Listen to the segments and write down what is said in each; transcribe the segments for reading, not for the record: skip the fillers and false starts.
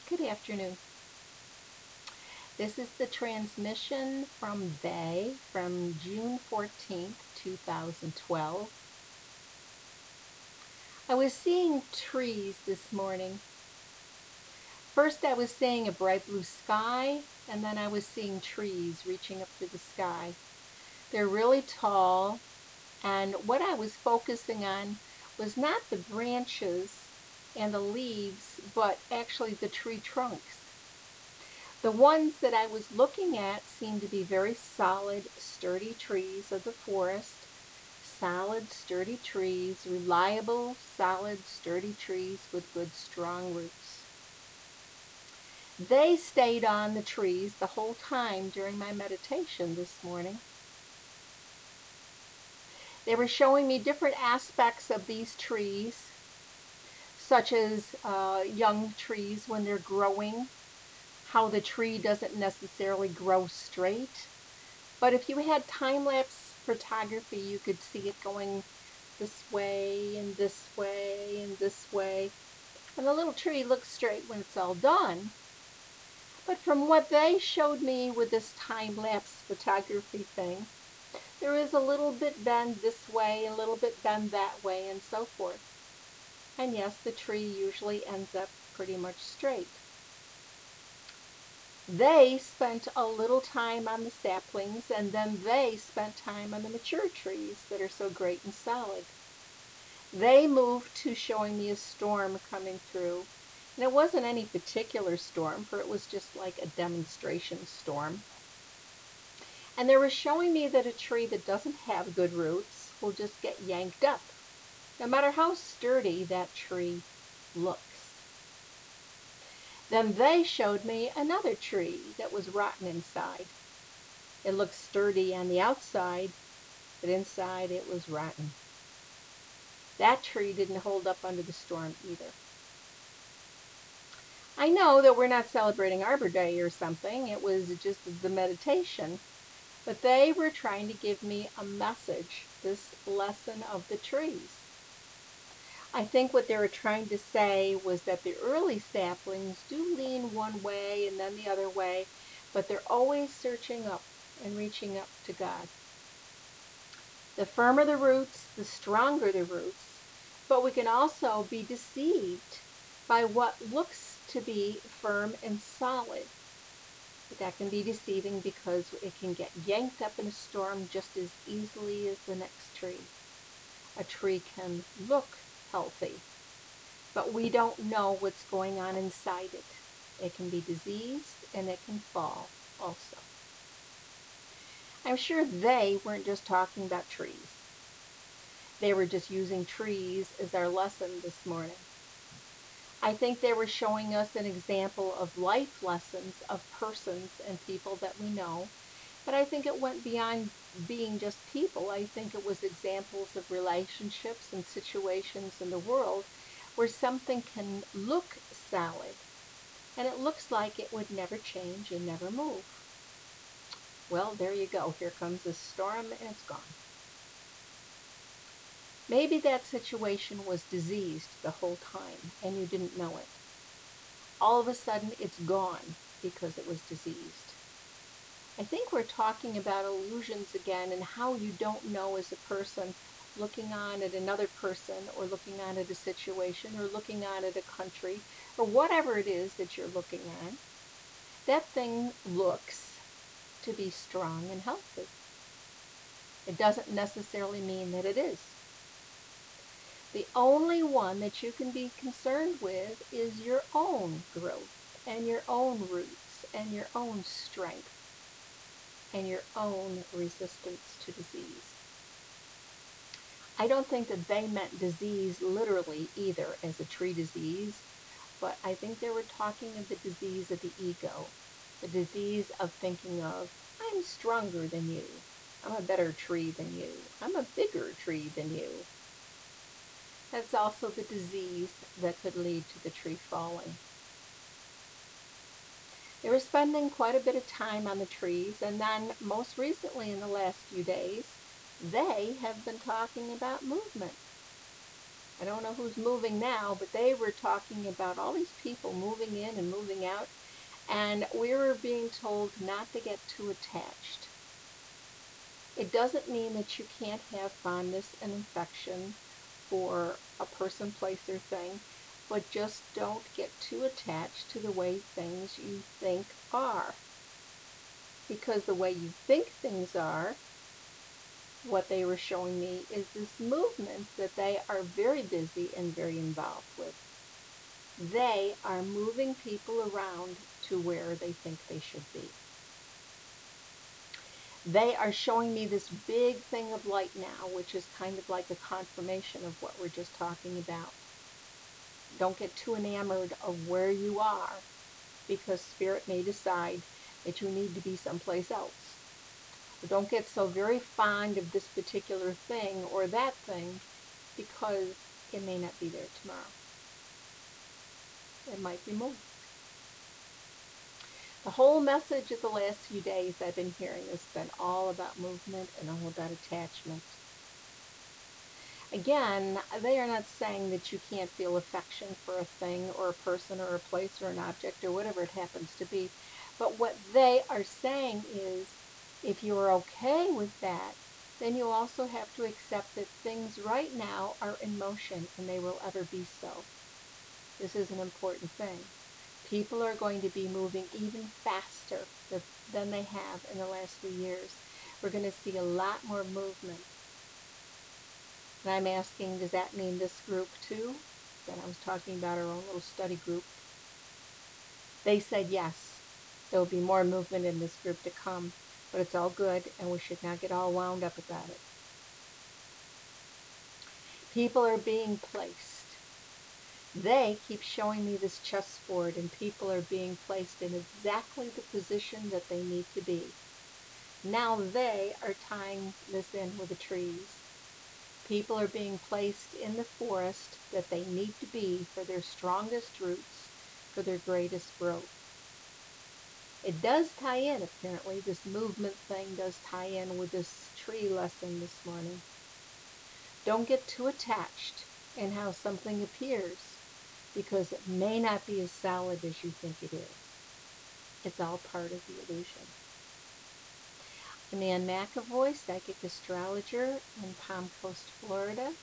Good afternoon. This is the transmission from Bay from June 14th, 2012. I was seeing trees this morning. First I was seeing a bright blue sky, and then I was seeing trees reaching up to the sky. They're really tall, and what I was focusing on was not the branches and the leaves, but actually the tree trunks. The ones that I was looking at seemed to be very solid, sturdy trees of the forest. Solid, sturdy trees, reliable, solid, sturdy trees with good, strong roots. They stayed on the trees the whole time during my meditation this morning. They were showing me different aspects of these trees, such as young trees when they're growing, how the tree doesn't necessarily grow straight. But if you had time-lapse photography, you could see it going this way and this way and this way. And the little tree looks straight when it's all done. But from what they showed me with this time-lapse photography thing, there is a little bit bend this way, a little bit bend that way, and so forth. And yes, the tree usually ends up pretty much straight. They spent a little time on the saplings, and then they spent time on the mature trees that are so great and solid. They moved to showing me a storm coming through. And it wasn't any particular storm, for it was just like a demonstration storm. And they were showing me that a tree that doesn't have good roots will just get yanked up, no matter how sturdy that tree looks. Then they showed me another tree that was rotten inside. It looked sturdy on the outside, but inside it was rotten. That tree didn't hold up under the storm either. I know that we're not celebrating Arbor Day or something. It was just the meditation. But they were trying to give me a message, this lesson of the trees. I think what they were trying to say was that the early saplings do lean one way and then the other way, but they're always searching up and reaching up to God. The firmer the roots, the stronger the roots, but we can also be deceived by what looks to be firm and solid. But that can be deceiving because it can get yanked up in a storm just as easily as the next tree. A tree can look healthy, but we don't know what's going on inside it. It can be diseased and it can fall also. I'm sure they weren't just talking about trees. They were just using trees as our lesson this morning. I think they were showing us an example of life lessons of persons and people that we know. But I think it went beyond being just people. I think it was examples of relationships and situations in the world where something can look solid and it looks like it would never change and never move. Well, there you go. Here comes this storm and it's gone. Maybe that situation was diseased the whole time and you didn't know it. All of a sudden it's gone because it was diseased. I think we're talking about illusions again and how you don't know as a person looking on at another person or looking on at a situation or looking on at a country or whatever it is that you're looking on. That thing looks to be strong and healthy. It doesn't necessarily mean that it is. The only one that you can be concerned with is your own growth and your own roots and your own strength and your own resistance to disease. I don't think that they meant disease literally either as a tree disease, but I think they were talking of the disease of the ego, the disease of thinking of, I'm stronger than you, I'm a better tree than you, I'm a bigger tree than you. That's also the disease that could lead to the tree falling. They were spending quite a bit of time on the trees, and then most recently in the last few days, they have been talking about movement. I don't know who's moving now, but they were talking about all these people moving in and moving out, and we were being told not to get too attached. It doesn't mean that you can't have fondness and affection for a person, place, or thing, but just don't get too attached to the way things you think are. Because the way you think things are, what they were showing me is this movement that they are very busy and very involved with. They are moving people around to where they think they should be. They are showing me this big thing of light now, which is kind of like a confirmation of what we're just talking about. Don't get too enamored of where you are, because Spirit may decide that you need to be someplace else. Or don't get so very fond of this particular thing or that thing, because it may not be there tomorrow. It might be moved. The whole message of the last few days I've been hearing has been all about movement and all about attachment. Again, they are not saying that you can't feel affection for a thing or a person or a place or an object or whatever it happens to be. But what they are saying is, if you're okay with that, then you also have to accept that things right now are in motion and they will ever be so. This is an important thing. People are going to be moving even faster than they have in the last few years. We're going to see a lot more movement. And I'm asking, does that mean this group too? That I was talking about, our own little study group. They said yes, there will be more movement in this group to come, but it's all good and we should not get all wound up about it. People are being placed. They keep showing me this chessboard, and people are being placed in exactly the position that they need to be. Now they are tying this in with the trees. People are being placed in the forest that they need to be for their strongest roots, for their greatest growth. It does tie in, apparently. This movement thing does tie in with this tree lesson this morning. Don't get too attached in how something appears, because it may not be as solid as you think it is. It's all part of the illusion. I'm Aynne McAvoy, psychic astrologer in Palm Coast, Florida.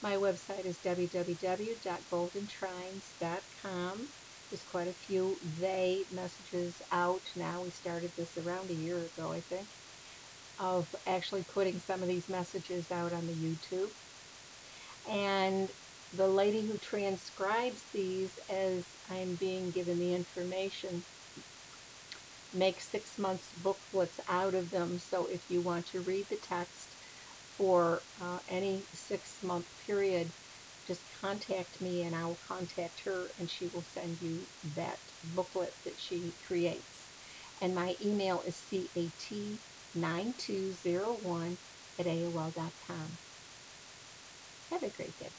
My website is www.goldentrines.com. There's quite a few they messages out now. We started this around a year ago, I think, of actually putting some of these messages out on the YouTube. And the lady who transcribes these as I'm being given the information makes 6 months booklets out of them. So if you want to read the text for any 6-month period, just contact me and I will contact her and she will send you that booklet that she creates. And my email is cat9201@aol.com. Have a great day.